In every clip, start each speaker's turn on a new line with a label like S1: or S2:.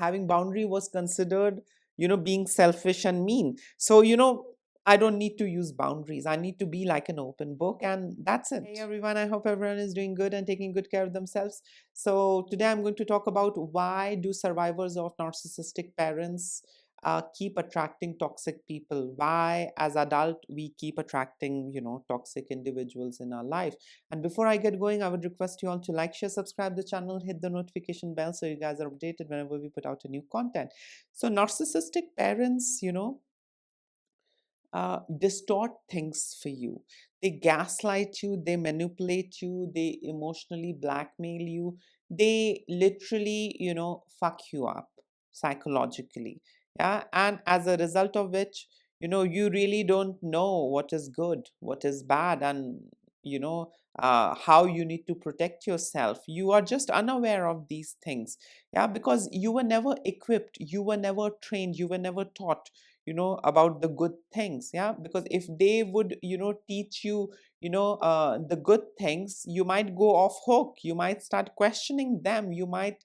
S1: having boundary was considered, being selfish and mean. So, I don't need to use boundaries. I need to be like an open book, and that's it. Hey everyone, I hope everyone is doing good and taking good care of themselves. So today I'm going to talk about why do survivors of narcissistic parents keep attracting toxic people. Why as adult we keep attracting, toxic individuals in our life. And before I get going, I would request you all to like, share, subscribe the channel, hit the notification bell so you guys are updated whenever we put out a new content. So narcissistic parents, distort things for you. They gaslight you, they manipulate you, they emotionally blackmail you, they literally, fuck you up psychologically. Yeah. And as a result of which, you really don't know what is good, what is bad, and, how you need to protect yourself. You are just unaware of these things. Yeah. Because you were never equipped, you were never trained, you were never taught about the good things. Yeah, because if they would teach you the good things, you might go off hook, you might start questioning them, you might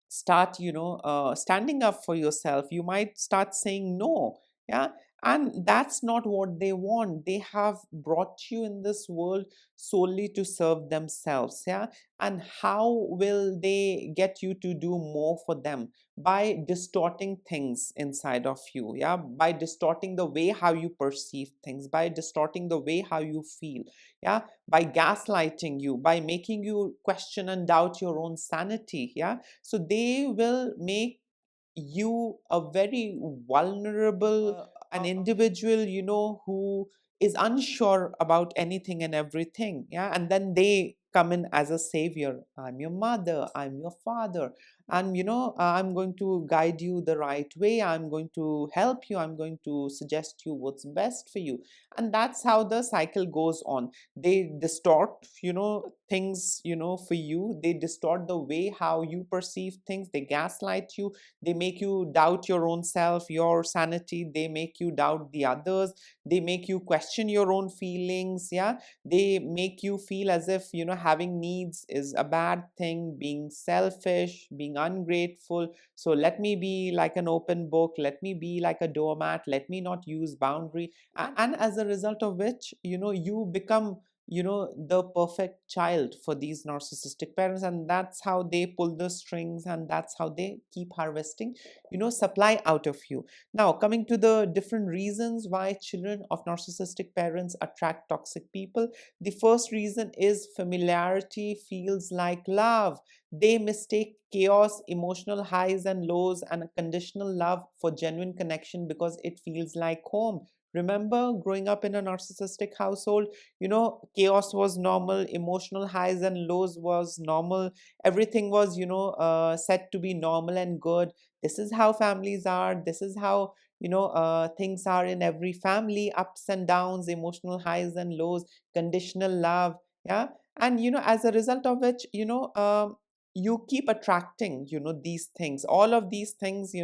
S1: start standing up for yourself, you might start saying no. Yeah. And that's not what they want. They have brought you in this world solely to serve themselves. Yeah. And how will they get you to do more for them? By distorting things inside of you. Yeah, by distorting the way how you perceive things, by distorting the way how you feel. Yeah, by gaslighting you, by making you question and doubt your own sanity. Yeah, so they will make you a very vulnerable an individual who is unsure about anything and everything. Yeah, and then they come in as a savior. I'm your mother, I'm your father, and I'm going to guide you the right way, I'm going to help you, I'm going to suggest you what's best for you. And that's how the cycle goes on. They distort things for you. They distort the way how you perceive things. They gaslight you. They make you doubt your own self, your sanity. They make you doubt the others. They make you question your own feelings. Yeah, they make you feel as if having needs is a bad thing, being selfish, being ungrateful. So let me be like an open book, let me be like a doormat, let me not use boundary. And as a result of which you become the perfect child for these narcissistic parents, and that's how they pull the strings, and that's how they keep harvesting supply out of you. Now, coming to the different reasons why children of narcissistic parents attract toxic people, the first reason is familiarity feels like love. They mistake chaos, emotional highs and lows, and a conditional love for genuine connection because it feels like home. Remember growing up in a narcissistic household, chaos was normal, emotional highs and lows was normal, everything was said to be normal and good. This is how families are, this is how things are in every family, ups and downs, emotional highs and lows, conditional love. Yeah. And as a result of which you keep attracting these things, all of these things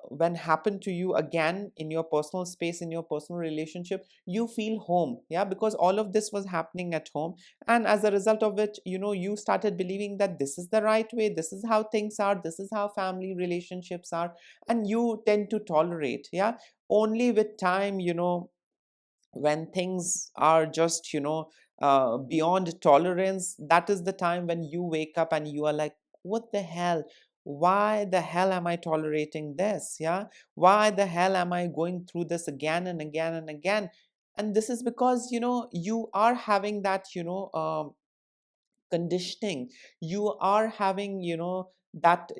S1: when happen to you again in your personal space, in your personal relationship, you feel home. Yeah, because all of this was happening at home, and as a result of which you started believing that this is the right way, this is how things are, this is how family relationships are, and you tend to tolerate. Yeah, only with time, when things are just beyond tolerance, that is the time when you wake up and you are like, what the hell, why the hell am I tolerating this? Yeah, why the hell am I going through this again and again and again? And this is because you are having that conditioning, you are having that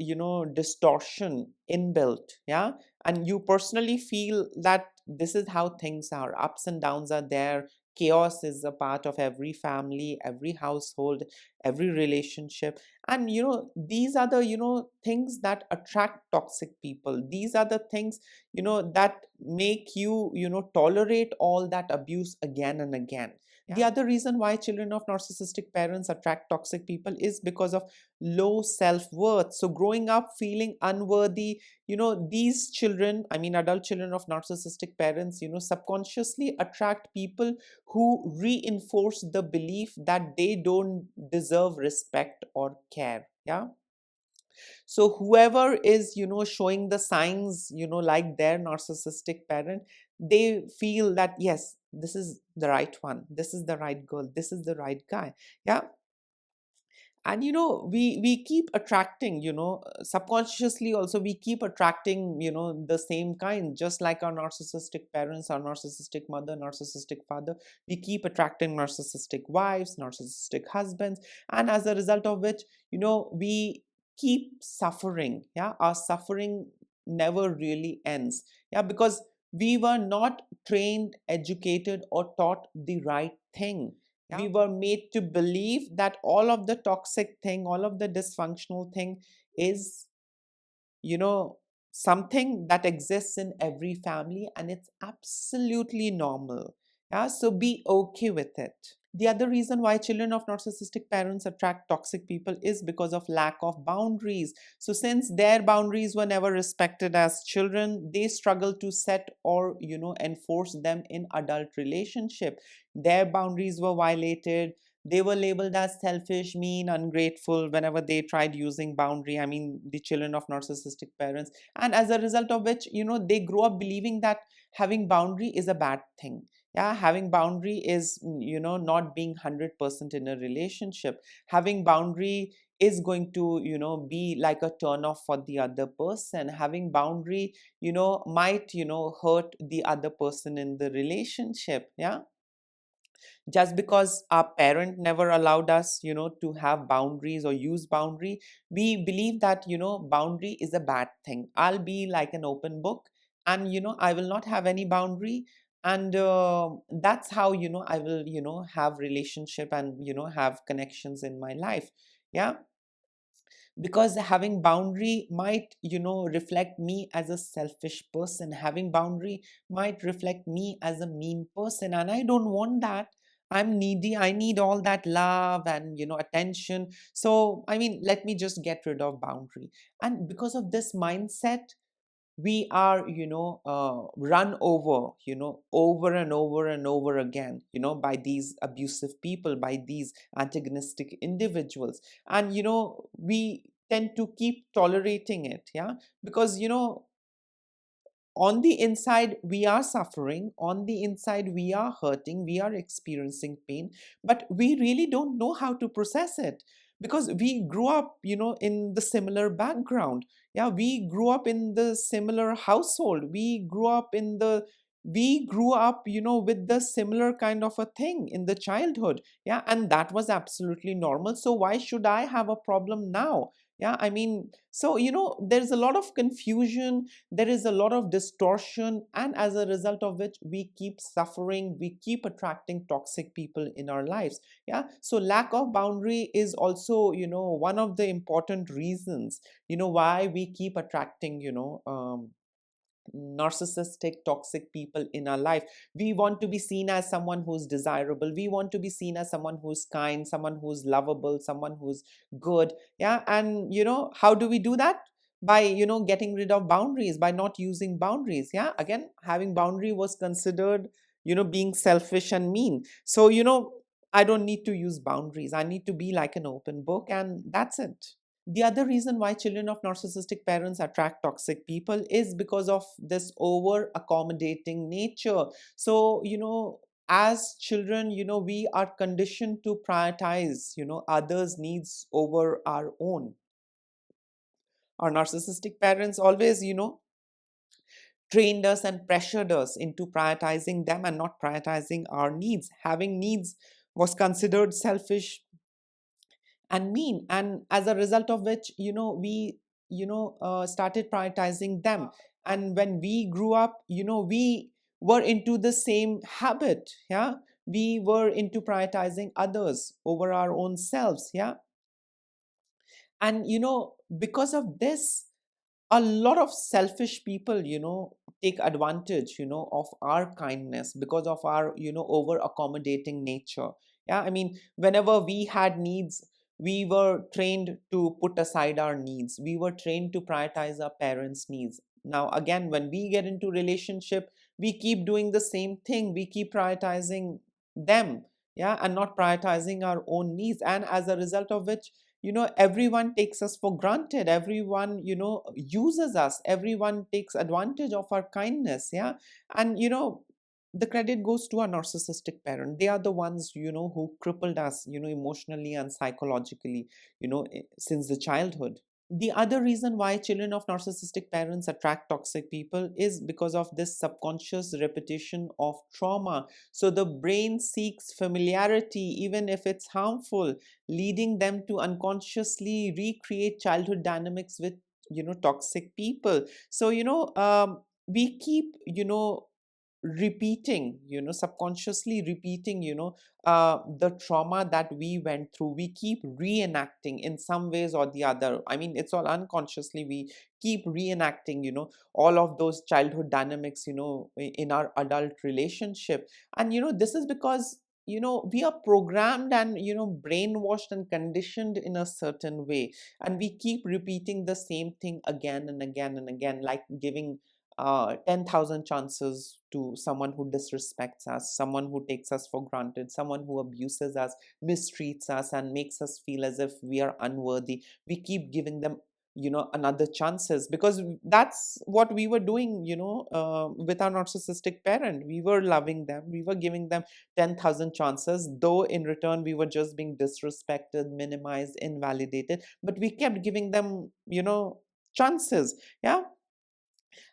S1: distortion inbuilt. Yeah, and you personally feel that this is how things are, ups and downs are there, chaos is a part of every family, every household, every relationship. And these are the things that attract toxic people. These are the things that make you tolerate all that abuse again and again. The other reason why children of narcissistic parents attract toxic people is because of low self-worth. So growing up feeling unworthy, these children, I mean adult children of narcissistic parents, subconsciously attract people who reinforce the belief that they don't deserve respect or care. Yeah. So whoever is, showing the signs, like their narcissistic parent, they feel that yes, this is the right one, this is the right girl, this is the right guy. Yeah. And we keep attracting, subconsciously also we keep attracting, the same kind, just like our narcissistic parents, our narcissistic mother, narcissistic father. We keep attracting narcissistic wives, narcissistic husbands, and as a result of which, we keep suffering. Yeah, our suffering never really ends. Yeah, because we were not trained, educated, or taught the right thing. We were made to believe that all of the toxic thing, all of the dysfunctional thing is, you know, something that exists in every family and it's absolutely normal. Yeah, so be okay with it. The other reason why children of narcissistic parents attract toxic people is because of lack of boundaries. So since their boundaries were never respected as children, they struggle to set or, enforce them in adult relationship. Their boundaries were violated. They were labeled as selfish, mean, ungrateful whenever they tried using boundary. I mean, the children of narcissistic parents. And as a result of which, they grow up believing that having boundary is a bad thing. Yeah, having boundary is, not being 100% in a relationship. Having boundary is going to, be like a turn off for the other person. Having boundary, might, hurt the other person in the relationship. Yeah, just because our parent never allowed us, to have boundaries or use boundary, we believe that, boundary is a bad thing. I'll be like an open book, and I will not have any boundary. And that's how, I will, have relationship and, have connections in my life. Yeah, because having boundary might, reflect me as a selfish person. Having boundary might reflect me as a mean person, and I don't want that. I'm needy, I need all that love and, attention. So I mean, let me just get rid of boundary. And because of this mindset, we are, run over, over and over and over again, by these abusive people, by these antagonistic individuals. And we tend to keep tolerating it. Yeah, because on the inside we are suffering, on the inside we are hurting, we are experiencing pain, but we really don't know how to process it, because we grew up, in the similar background. Yeah, we grew up in the similar household, we grew up, with the similar kind of a thing in the childhood. Yeah, and that was absolutely normal, so why should I have a problem now? Yeah, I mean, so there's a lot of confusion, there is a lot of distortion, and as a result of which we keep suffering, we keep attracting toxic people in our lives. Yeah, so lack of boundary is also, one of the important reasons, why we keep attracting, narcissistic toxic people in our life. We want to be seen as someone who's desirable, we want to be seen as someone who's kind, someone who's lovable, someone who's good. Yeah, and how do we do that? By getting rid of boundaries, by not using boundaries. Yeah, again, having boundary was considered, being selfish and mean. So I don't need to use boundaries, I need to be like an open book, and that's it. The other reason why children of narcissistic parents attract toxic people is because of this over accommodating nature. So, as children, we are conditioned to prioritize, others' needs over our own. Our narcissistic parents always, trained us and pressured us into prioritizing them and not prioritizing our needs. Having needs was considered selfish and mean, and as a result of which, we started prioritizing them. And when we grew up, we were into the same habit. Yeah, we were into prioritizing others over our own selves. Yeah, and because of this, a lot of selfish people, take advantage, of our kindness because of our, over accommodating nature. Yeah, I mean, whenever we had needs, we were trained to put aside our needs, we were trained to prioritize our parents' needs. Now again, when we get into relationship, we keep doing the same thing, we keep prioritizing them. Yeah, and not prioritizing our own needs, and as a result of which, everyone takes us for granted, everyone uses us, everyone takes advantage of our kindness. Yeah. And the credit goes to a narcissistic parent. They are the ones who crippled us emotionally and psychologically since the childhood. The other reason why children of narcissistic parents attract toxic people is because of this subconscious repetition of trauma. So the brain seeks familiarity, even if it's harmful, leading them to unconsciously recreate childhood dynamics with toxic people. So we keep repeating, subconsciously repeating, the trauma that we went through. We keep reenacting in some ways or the other. I mean, it's all unconsciously. We keep reenacting, all of those childhood dynamics, in our adult relationship. And, this is because, we are programmed and, brainwashed and conditioned in a certain way. And we keep repeating the same thing again and again and again, like giving 10,000 chances to someone who disrespects us, someone who takes us for granted, someone who abuses us, mistreats us, and makes us feel as if we are unworthy. We keep giving them, another chances, because that's what we were doing, with our narcissistic parent. We were loving them, we were giving them 10,000 chances, though in return we were just being disrespected, minimized, invalidated, but we kept giving them, chances. Yeah.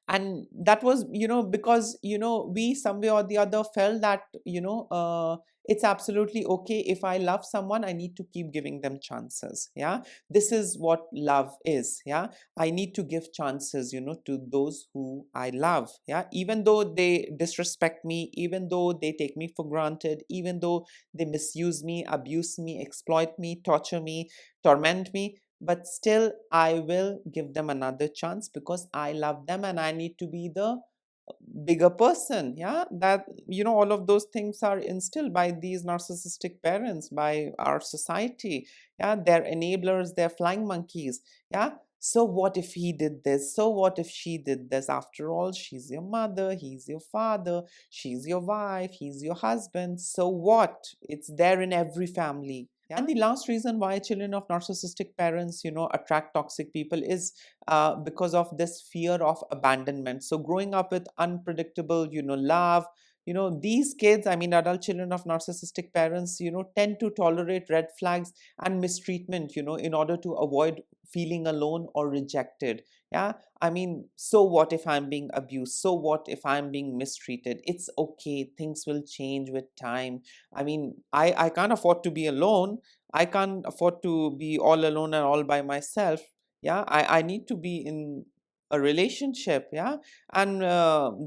S1: And that was because we some way or the other felt that it's absolutely okay. If I love someone, I need to keep giving them chances. Yeah. This is what love is. Yeah. I need to give chances to those who I love. Yeah. Even though they disrespect me, even though they take me for granted, even though they misuse me, abuse me, exploit me, torture me, torment me, but still I will give them another chance because I love them and I need to be the bigger person. Yeah. That all of those things are instilled by these narcissistic parents, by our society. Yeah. They're enablers, they're flying monkeys. Yeah. So what if he did this? So what if she did this? After all, she's your mother, he's your father, she's your wife, he's your husband. So what? It's there in every family. Yeah? And the last reason why children of narcissistic parents attract toxic people is because of this fear of abandonment. So growing up with unpredictable love, these kids, I mean adult children of narcissistic parents, tend to tolerate red flags and mistreatment in order to avoid feeling alone or rejected. Yeah. I mean, so what if I'm being abused? So what if I'm being mistreated? It's okay, things will change with time. I mean, I can't afford to be alone. I can't afford to be all alone and all by myself. Yeah. I need to be in a relationship. Yeah. And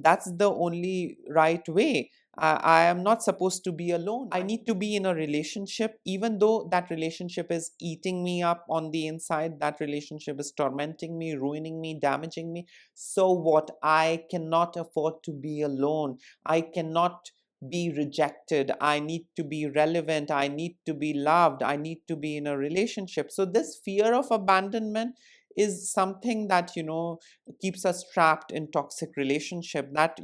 S1: that's the only right way. I am not supposed to be alone. I need to be in a relationship, even though that relationship is eating me up on the inside. That relationship is tormenting me, ruining me, damaging me. So what? I cannot afford to be alone. I cannot be rejected. I need to be relevant. I need to be loved. I need to be in a relationship. So this fear of abandonment is something that keeps us trapped in toxic relationship, that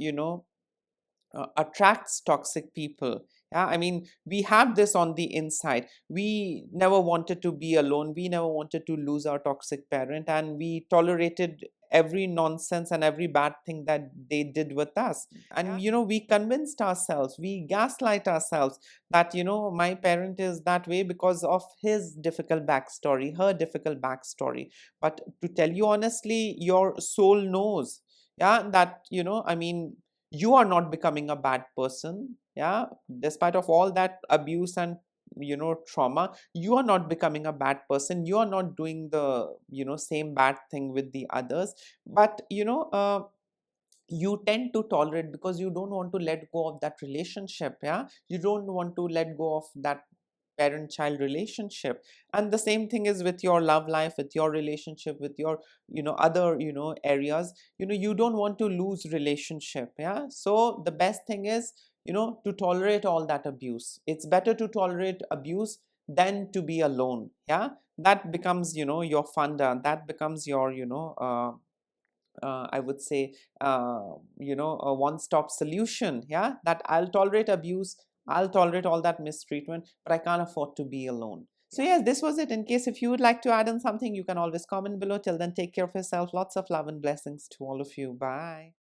S1: attracts toxic people. Yeah. I mean, we have this on the inside. We never wanted to be alone, we never wanted to lose our toxic parent, and we tolerated every nonsense and every bad thing that they did with us. And we convinced ourselves, we gaslight ourselves that my parent is that way because of his difficult backstory, her difficult backstory. But to tell you honestly, your soul knows, yeah, that I mean, you are not becoming a bad person. Yeah. Despite of all that abuse and trauma, you are not becoming a bad person. You are not doing the same bad thing with the others. But you tend to tolerate because you don't want to let go of that relationship. Yeah. You don't want to let go of that parent child relationship. And the same thing is with your love life, with your relationship, with your other areas. You don't want to lose relationship. Yeah. So the best thing is to tolerate all that abuse. It's better to tolerate abuse than to be alone. Yeah. That becomes your funda, that becomes your I would say, a one-stop solution. Yeah, that I'll tolerate abuse, I'll tolerate all that mistreatment, but I can't afford to be alone. So yes, this was it. In case if you would like to add in something, you can always comment below. Till then, take care of yourself. Lots of love and blessings to all of you. Bye.